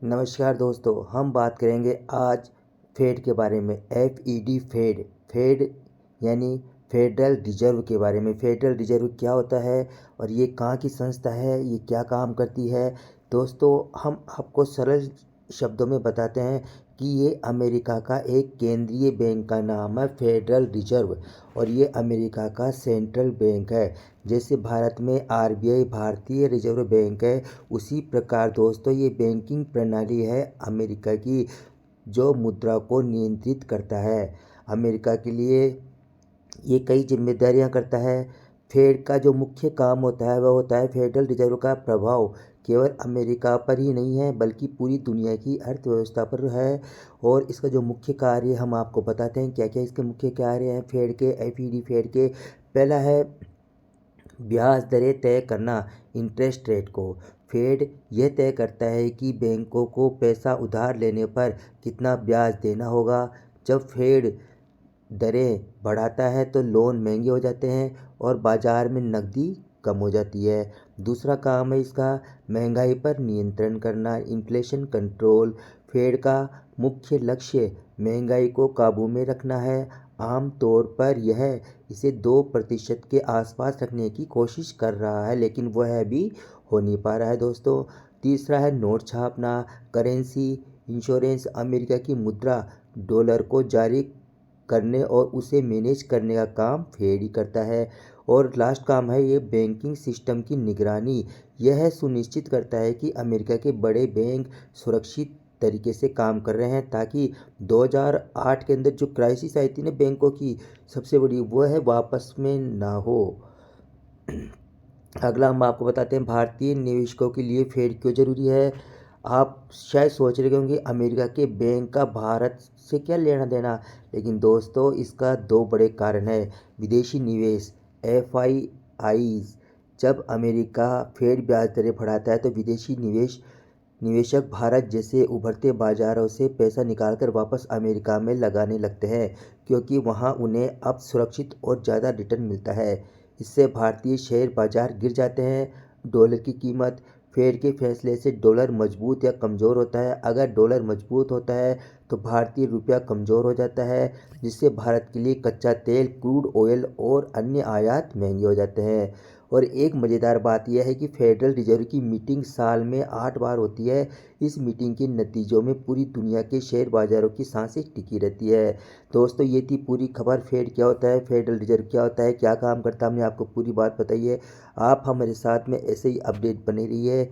नमस्कार दोस्तों, हम बात करेंगे आज फेड के बारे में। FED फेड फेड यानी फेडरल रिजर्व के बारे में। फेडरल रिजर्व क्या होता है और ये कहाँ की संस्था है, ये क्या काम करती है। दोस्तों, हम आपको सरल शब्दों में बताते हैं कि ये अमेरिका का एक केंद्रीय बैंक का नाम है फेडरल रिजर्व, और ये अमेरिका का सेंट्रल बैंक है। जैसे भारत में RBI भारतीय रिजर्व बैंक है, उसी प्रकार दोस्तों ये बैंकिंग प्रणाली है अमेरिका की, जो मुद्रा को नियंत्रित करता है। अमेरिका के लिए ये कई जिम्मेदारियां करता है। फेड का जो मुख्य काम होता है वह होता है फेडरल रिजर्व का प्रभाव केवल अमेरिका पर ही नहीं है बल्कि पूरी दुनिया की अर्थव्यवस्था पर है। और इसका जो मुख्य कार्य हम आपको बताते हैं क्या क्या इसके मुख्य कार्य हैं फेड के, FED फेड के। पहला है ब्याज दरें तय करना, इंटरेस्ट रेट को। फेड यह तय करता है कि बैंकों को पैसा उधार लेने पर कितना ब्याज देना होगा। जब फेड दरें बढ़ाता है तो लोन महंगे हो जाते हैं और बाजार में नकदी कम हो जाती है। दूसरा काम है इसका महंगाई पर नियंत्रण करना, इन्फ्लेशन कंट्रोल। फेड का मुख्य लक्ष्य महंगाई को काबू में रखना है। आम तौर पर यह इसे 2% के आसपास रखने की कोशिश कर रहा है, लेकिन वह भी हो नहीं पा रहा है दोस्तों। तीसरा है नोट छापना, करेंसी इंश्योरेंस। अमेरिका की मुद्रा डॉलर को जारी करने और उसे मैनेज करने का काम फेड ही करता है। और लास्ट काम है ये बैंकिंग सिस्टम की निगरानी। यह सुनिश्चित करता है कि अमेरिका के बड़े बैंक सुरक्षित तरीके से काम कर रहे हैं, ताकि 2008 के अंदर जो क्राइसिस आई थी ना बैंकों की सबसे बड़ी, वो है वापस में ना हो। अगला हम आपको बताते हैं भारतीय निवेशकों के लिए फेड क्यों ज़रूरी है। आप शायद सोच रहे होंगे अमेरिका के बैंक का भारत से क्या लेना देना, लेकिन दोस्तों इसका दो बड़े कारण है। विदेशी निवेश, FIIs। जब अमेरिका फेड ब्याज दरें बढ़ाता है तो विदेशी निवेशक भारत जैसे उभरते बाजारों से पैसा निकालकर वापस अमेरिका में लगाने लगते हैं, क्योंकि वहां उन्हें अब सुरक्षित और ज़्यादा रिटर्न मिलता है। इससे भारतीय शेयर बाजार गिर जाते हैं। डॉलर की कीमत, फेड के फैसले से डॉलर मजबूत या कमज़ोर होता है। अगर डॉलर मजबूत होता है तो भारतीय रुपया कमज़ोर हो जाता है, जिससे भारत के लिए कच्चा तेल, क्रूड ऑयल और अन्य आयात महंगे हो जाते हैं। और एक मज़ेदार बात यह है कि फेडरल रिजर्व की मीटिंग साल में 8 बार होती है। इस मीटिंग के नतीजों में पूरी दुनिया के शेयर बाजारों की सांसें टिकी रहती है। दोस्तों, ये थी पूरी खबर। फेड क्या होता है, फेडरल रिजर्व क्या होता है, क्या काम करता है, हमने आपको पूरी बात बताई है। आप हमारे साथ में ऐसे ही अपडेट बने रहिए।